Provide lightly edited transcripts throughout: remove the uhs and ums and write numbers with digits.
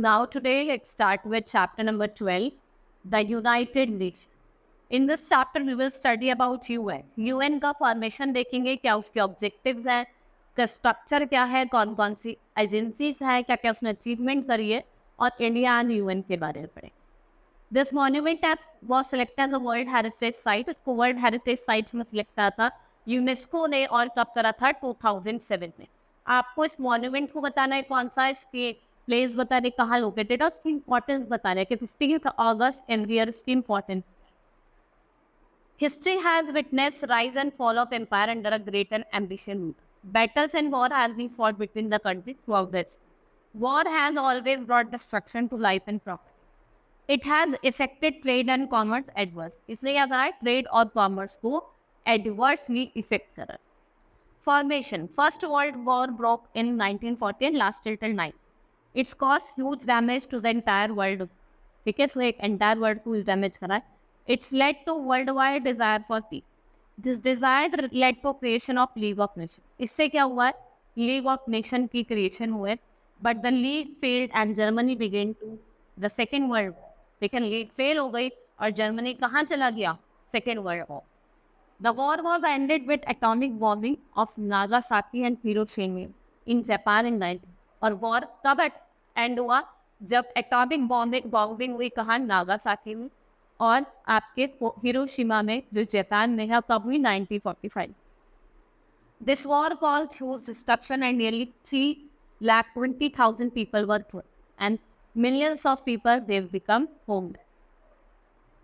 now today let's start with chapter number 12, the United Nations. In this chapter we will study about UN. UN का formation देखेंगे, क्या उसके objectives हैं, उसका structure क्या है, कौन कौन सी एजेंसीज है, क्या क्या उसने अचीवमेंट करी है, और इंडिया एंड UN के बारे में पढ़ें. This monument was selected as a world heritage site. इसको वर्ल्ड हेरिटेज साइट्स में सिलेक्ट करा था यूनेस्को ने, और कब करा था? 2007 में. आपको इस मॉन्यूमेंट को बताना है कौन सा, इसकी प्लेस बताने, कहाँ लोकेटेड है, उसकी इंपॉर्टेंस बताना है कि 15 अगस्त एंड ईयर इसकी importance. History has witnessed rise and fall of empire under a great and ambition. Battles and war has been fought between the countries throughout this. War has always brought destruction to life and property. It has affected trade and commerce adverse. इसने क्या करा है? Trade और commerce को adversely affect करा. Formation. First World War broke in 1940 and lasted till 9. It's caused huge damage to the entire world. ठीक है, इसने एक entire world को damage करा है. It's led to worldwide desire for peace. This desire led to creation of League of Nations. इससे क्या हुआ है? League of Nations की creation हुए, but the League failed and Germany began to the Second World War. लेकिन League fail हो गई और जर्मनी कहाँ चला गया? Second World War. The war was ended with atomic bombing of Nagasaki and Hiroshima in Japan in 19. और war कब end हुआ? जब atomic bombing हुई कहाँ? नागासाकी में, और आपके हिरोशिमा में जो जापान में है, कब हुई? 1945. This war caused huge destruction and nearly 320,000 people were killed and millions of people they've become homeless.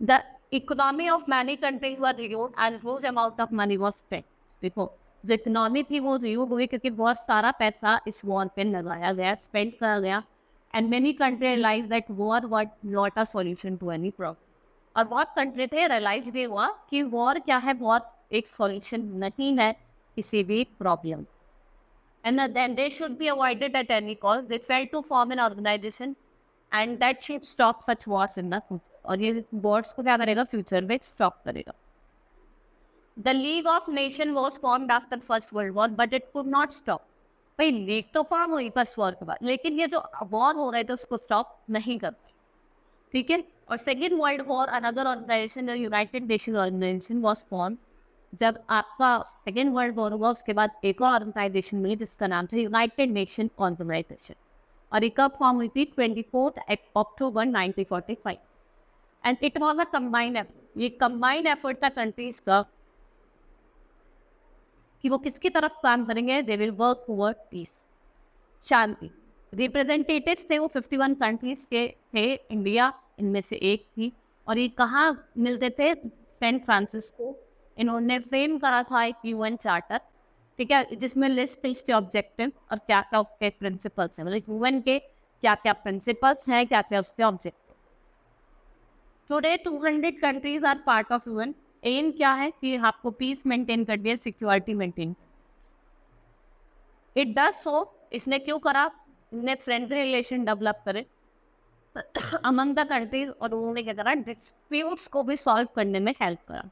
The economy of many countries were ruined and huge amount of money was spent. देखो, जो economy थी वो ruined हुई क्योंकि बहुत सारा पैसा इस वॉर पे लगाया गया, स्पेंड करा गया, and many countries realized that war was not a solution to any problem. और बहुत कंट्री थे रियलाइज भी हुआ कि वॉर क्या है, वॉर एक सॉल्यूशन नहीं है किसी भी problem. And then they should be avoided at any cost. They failed to form an organization and that should stop such wars in the future. और ये वॉर्स को क्या करेगा? फ्यूचर में स्टॉप करेगा. The league of nation was formed after first world war but it could not stop. भाई league तो form हुई फर्स्ट वॉर के बाद, लेकिन ये जो वॉर हो रहे थे उसको स्टॉप नहीं कर पाए. ठीक है. और second world war another organization, United Nation organization was form. जब आपका सेकेंड वर्ल्ड वॉर हुआ उसके बाद एक और ऑर्गेनाइजेशन मिली जिसका नाम था यूनाइटेड नेशन ऑर्गेनाइजेशन, और ये कब फॉर्म हुई थी? 24 October 1945. And it was a combined effort. ये कंबाइंड एफर्ट था कंट्रीज का कि वो किसकी तरफ काम करेंगे? They will work toward peace, शांति. रिप्रेजेंटेटिव्स थे वो 51 कंट्रीज के थे, इंडिया इनमें से एक थी. और ये कहाँ मिलते थे? San Francisco. इन्होंने फ्रेम करा था एक यूएन चार्टर, ठीक है, जिसमें लिस्ट थी इसके ऑब्जेक्टिव और क्या क्या उसके प्रिंसिपल्स हैं, मतलब यूएन के क्या क्या प्रिंसिपल्स हैं, क्या क्या उसके objective. Today 200 countries are part of UN. Aim क्या है कि आपको पीस मेंटेन कर दिया, security maintain. It does so. इसने क्यों करा? ने फ्रेंडली रिलेशन डेवलप करे अमंग द कंट्रीज, और उन्होंने क्या करा? डिस्प्यूट्स को भी सॉल्व करने में हेल्प करा.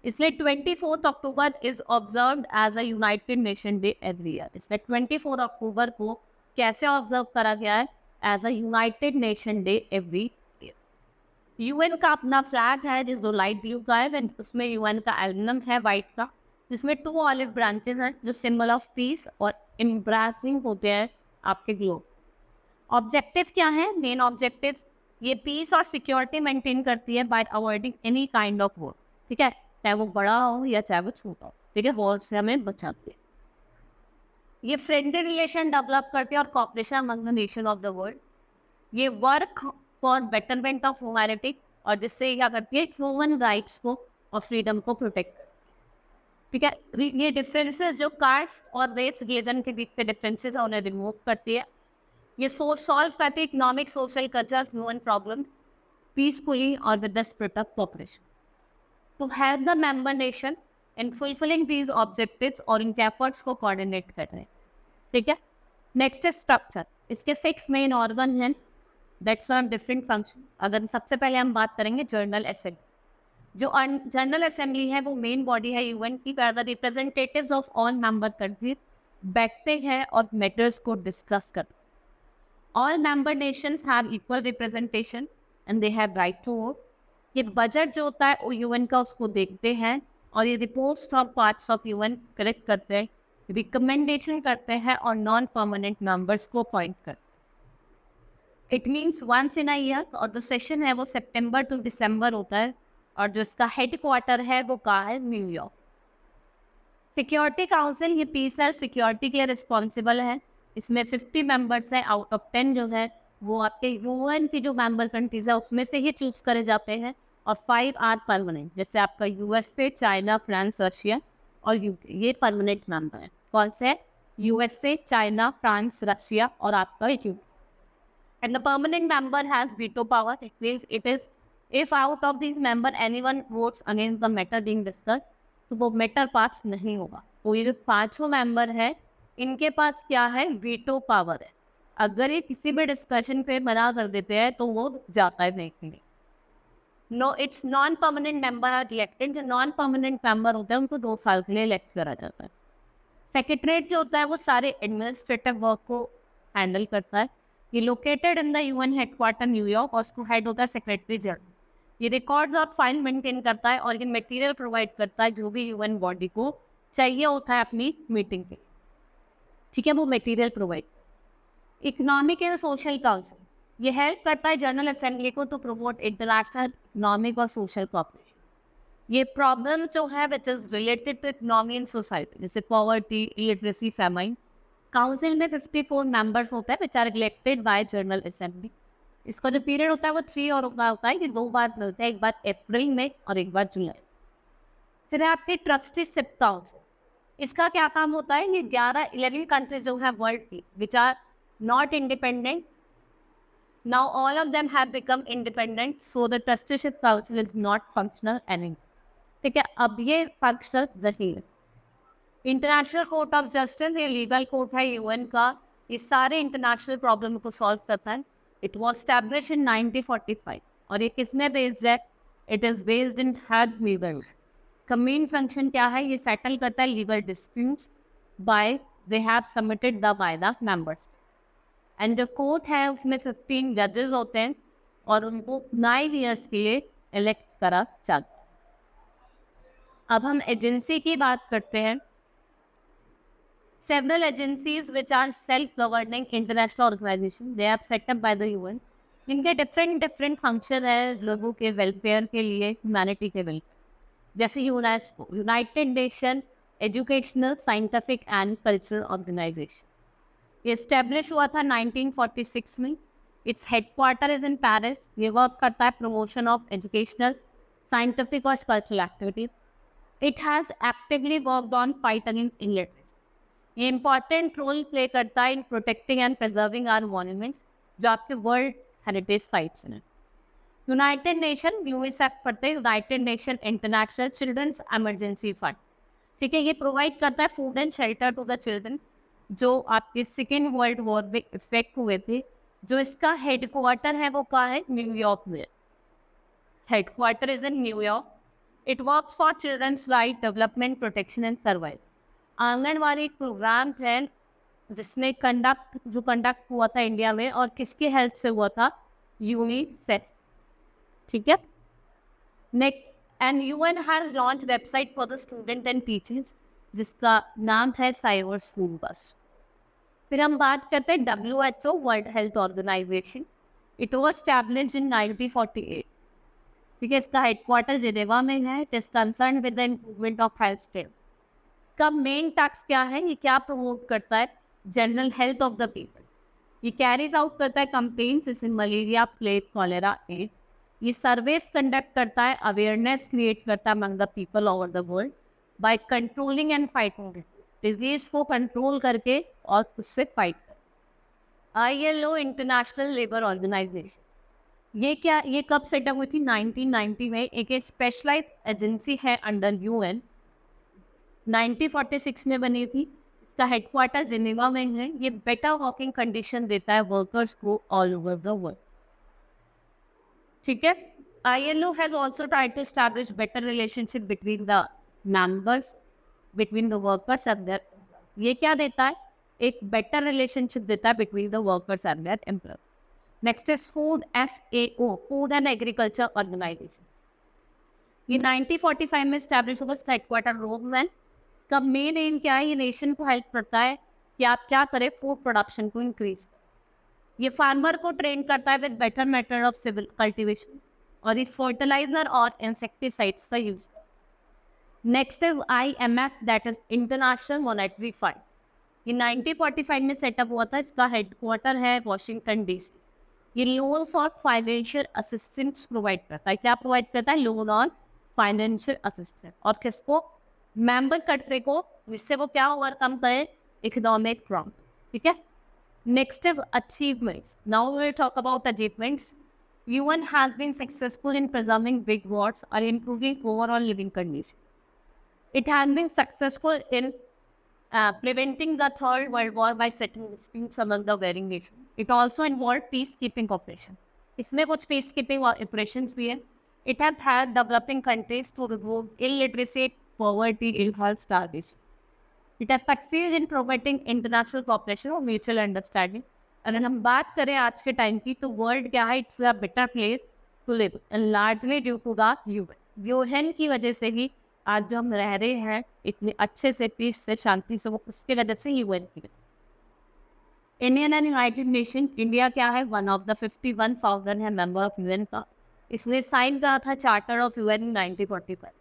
इसलिए 24 October is observed as a United Nation day every year. इसलिए 24 अक्टूबर को कैसे ऑब्जर्व करा गया है? As a United Nation day every year. UN का अपना फ्लैग है जो लाइट ब्लू का है, उसमें यूएन का एल्बम है वाइट का, जिसमें 2 ऑलिव ब्रांचेस हैं जो सिंबल ऑफ पीस और एम्ब्रेसिंग होते हैं आपके ग्लोब. ऑब्जेक्टिव क्या है? मेन ऑब्जेक्टिव ये पीस और सिक्योरिटी मेंटेन करती है bye avoiding any kind of war. ठीक है, चाहे वो बड़ा हो या चाहे वो छोटा हो. ठीक है, वॉर से हमें बचाती है. ये फ्रेंडली रिलेशन डेवलप करती है और cooperation among the nation of the world. ये work for betterment of humanity, और जिससे क्या करती है? ह्यूमन राइट्स को और फ्रीडम को प्रोटेक्ट. ठीक है, ये डिफरेंसेस जो कास्ट और रेस रिलीजन के बीच के डिफरेंसेस है उन्हें रिमूव करती है. ये सॉल्व करती है economic, social, culture, human problem peacefully और with the spirit of cooperation. To help the member nation in fulfilling these objectives, और इनके एफर्ट्स को कोऑर्डिनेट कर रहे हैं. ठीक है. नेक्स्ट है स्ट्रक्चर. इसके 6 मेन ऑर्गन हैं दैट सर्व डिफरेंट फंक्शन. अगर सबसे पहले हम बात करेंगे जनरल असेंबली. जो जनरल असेंबली है वो मेन बॉडी है यूएन की, the representatives of all member countries बैठते हैं और मैटर्स को डिस्कस करते हैं. All member nations have equal representation and they have right to vote. ये बजट जो होता है वो यूएन का उसको देखते हैं और ये reports from parts of UN collect करते हैं, रिकमेंडेशन करते हैं और नॉन परमानेंट मेंबर्स को अपॉइंट करते हैं। It means once in a year, और जो सेशन है वो सितंबर टू दिसंबर होता है और जो इसका हेड क्वार्टर है वो कहाँ है, न्यूयॉर्क। सिक्योरिटी काउंसिल ये पीस और सिक्योरिटी के लिए रिस्पॉन्सिबल है। इसमें 50 मेंबर्स हैं, आउट ऑफ 10 जो है वो आपके यूएन की जो मेंबर कंट्रीज है उसमें से ही चूज करे जाते हैं और 5 आर परमानेंट, जैसे आपका यूएसए, चाइना, फ्रांस, रशिया और यूके, ये परमानेंट मेंबर है। कौन से? यूएसए, चाइना, फ्रांस, रशिया और आपका UK. And the permanent member has veto power. It means it is if out of this member anyone votes against the matter being discussed, तो वो matter पास नहीं होगा। तो ये जो 5 मेंबर है इनके पास क्या है, वीटो पावर है। अगर ये किसी भी डिस्कशन पे मना कर देते हैं तो वो जाता है नहीं। No, it's non permanent member are elected. जो नॉन परमानेंट मेंबर होते हैं उनको 2 साल के लिए इलेक्ट करा जाता है। सेक्रेटरीट जो होता है वो सारे एडमिनिस्ट्रेटिव वर्क को हैंडल करता है। ये located in the UN headquarter New York और उसको हेड होता है सेक्रेटरी जनरल। ये रिकॉर्ड्स और फाइल मेंटेन करता है और ये मटेरियल प्रोवाइड करता है जो भी यूएन बॉडी को चाहिए होता है अपनी मीटिंग के, ठीक है, वो material provide. Economic and social council ये हेल्प करता है जनरल असेंबली को टू प्रमोट इंटरनेशनल इकोनॉमिक और सोशल कोऑपरेशन। ये प्रॉब्लम जो है which is related to economy and society, जैसे पॉवर्टी, इलिटरेसी, फैमाइन। काउंसिल में 54 मेंबर्स होते हैं which are elected by general assembly. इसका जो पीरियड होता है वो 3 और होता है, ये 2 बार मिलते हैं, एक बार अप्रैल में और एक बार जुलाई। फिर है आपकी ट्रस्टीशिप काउंसिल। इसका क्या काम होता है, ये 11 कंट्रीज जो है वर्ल्ड की which are not independent, now all of them have become independent, so the trusteeship council is not functional anymore. ठीक है, अब ये फंक्शनल नहीं है। इंटरनेशनल कोर्ट ऑफ जस्टिस ये लीगल कोर्ट है यूएन का, ये सारे इंटरनेशनल प्रॉब्लम को सॉल्व करता है। इट वॉज स्टैब्लिश इन 1945 और ये किसमें बेस्ड है, it is based in Hague Netherlands. इसका मेन फंक्शन क्या है, ये सेटल करता है legal disputes by they have submitted the by the members. And जो कोर्ट है उसमें 15 जजेस होते हैं और उनको 9 ईयर्स के लिए इलेक्ट करा जाता है। अब हम एजेंसी की बात करते हैं। Several agencies which are self-governing international organization, they are set up by the UN. इनके different function है लोगों के welfare के लिए, humanity के welfare। जैसे UNESCO, United Nation educational, scientific and cultural organization. ये एस्टेब्लिश हुआ था 1946 में। Its headquarter is in Paris. ये वर्क करता है प्रमोशन ऑफ एजुकेशनल, साइंटिफिक और cultural activities. It has actively worked on fight against illiteracy. ये इंपॉर्टेंट रोल प्ले करता है in protecting and preserving our monuments जो आपके वर्ल्ड हेरिटेज साइट्स हैं। यूनाइटेड नेशन यूनिसेफ पढ़ते हैं, United Nation international children's emergency fund. ठीक है, ये प्रोवाइड करता है food and shelter to the children जो आपके सेकेंड वर्ल्ड वॉर में इफेक्ट हुए थे। जो इसका हेडक्वार्टर है वो कहाँ है, न्यूयॉर्क में। Headquarter is in New York. It works for childrens right, development, protection and survival. Anganwadi programme है जिसने कंडक्ट हुआ था इंडिया में और किसकी हेल्प से हुआ था, यूनिसेफ। ठीक है, next and UN has launch website for the student and teachers जिसका नाम है साइबर स्कूल बस। फिर हम बात करते हैं WHO world health organization. It was established in 1948। ठीक है, इसका हेडक्वार्टर जिनेवा में है। It is concern with the improvement of health state. इसका मेन टास्क क्या है, ये क्या प्रमोट करता है, general health of the people. ये कैरीज आउट करता है कंपेन्स जैसे मलेरिया, प्लेग, कॉलेरा, एड्स। ये सर्वेस कंडक्ट करता है, अवेयरनेस क्रिएट करता है among the people over the world by controlling and fighting disease को कंट्रोल करके और उससे फाइट कर। ILO इंटरनेशनल लेबर ऑर्गेनाइजेशन ये क्या, ये कब सेटअप हुई थी, 1990 में। एक स्पेशलाइज्ड एजेंसी है अंडर UN, 1946 में बनी थी। इसका हेडक्वार्टर जिनेवा में है। ये बेटर वर्किंग कंडीशन देता है वर्कर्स को ऑल ओवर द वर्ल्ड। ठीक है, ILO has also tried to establish better relationship between the members, between the workers and their. ये क्या देता है, एक बेटर रिलेशनशिप देता है between the workers and their employers. Next is food FAO, food and agriculture organization. ये 1945 में establish हुआ, इसका हेडक्वार्टर रोम में। इसका मेन एम क्या है? ये नेशन को हेल्प करता है कि आप क्या करें, फूड प्रोडक्शन को इंक्रीज करें। ये फार्मर को ट्रेन करता है with better method of civil cultivation, और ये फर्टिलाइजर और इंसेक्टिसाइड्स का यूज करता है। Next is IMF, that is international monetary fund. ये 1945 में सेटअप हुआ था, इसका हेडक्वार्टर है वॉशिंगटन DC। ये loan for financial assistance provide करता है। क्या प्रोवाइड करता है? लोन और फाइनेंशियल असिस्टेंस। और किसको? मेंबर कंट्री को, जिससे वो क्या ओवरकम करे, इकोनॉमिक प्रॉब्लम। ठीक है। Next is achievements. Now we will talk about achievements. UN has been successful in preserving big wars or improving overall living conditions. It has been successful in preventing the Third World War by settling disputes among the warring nations. It also involved peacekeeping operation. इसमें कुछ peacekeeping operations भी हैं. It has helped developing countries to remove illiteracy, poverty, ill health, starvation. It has succeeded in promoting international cooperation और mutual understanding. अगर हम बात करें आज के टाइम की, तो वर्ल्ड क्या है? It's a better place to live, and largely due to the UN की वजह से ही आज जो हम रह रहे हैं इतने अच्छे से, पीस से, शांति से, वो उसके वजह से UN की। Indian and United Nation, India क्या है? वन ऑफ द 51 फाउंडर है मेंबर ऑफ UN का। इसने साइन करा था charter of UN in 1945।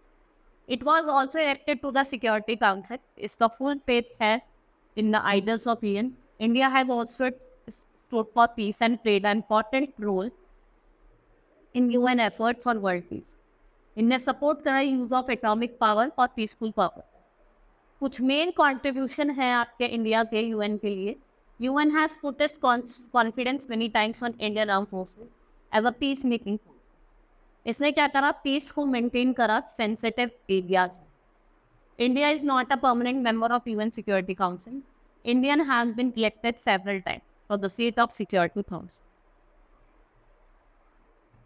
It was also elected to the security council. इसका फुल फेथ है in the ideals of UN। India has also stood for peace and played an important role in UN effort for world peace. इनने support करा use of atomic power और peaceful purpose. कुछ main contribution है आपके India के UN के लिए। UN has put its confidence many times on Indian armed forces as a peace making force. इसने क्या करा? पीस को मेंटेन करा sensitive areas. India is not a permanent member of UN Security Council. India has been elected several times for the seat of Security Council.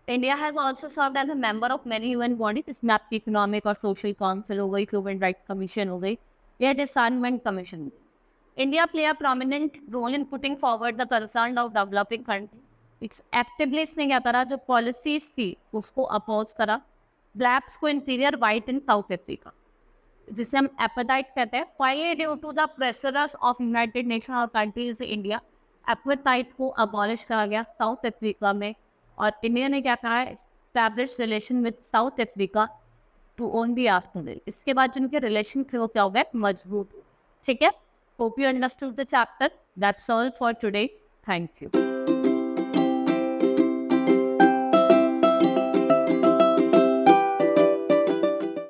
India has also served as a member of many UN bodies, इसमें आपकी economic और social council हो गई, human right commission हो गई, या disarmament commission. India play a prominent role in putting forward the concern of developing country. It's actively इसने क्या करा? जो पॉलिसीज थी उसको अपोज करा। ब्लैक्स को inferior white in South Africa, जिसे हम एपेटाइट कहते हैं। Finally due to the pressures of United Nation और कंट्रीज इंडिया, एपेटाइट को अबॉलिश करा गया साउथ अफ्रीका में। और इंडिया ने क्या कहा? Establish relation with South Africa to own the after. इसके बाद जिनके रिलेशन थे वो क्या हो गए? मजबूत। ठीक है। Hope you understood the chapter. That's all for today. Thank you.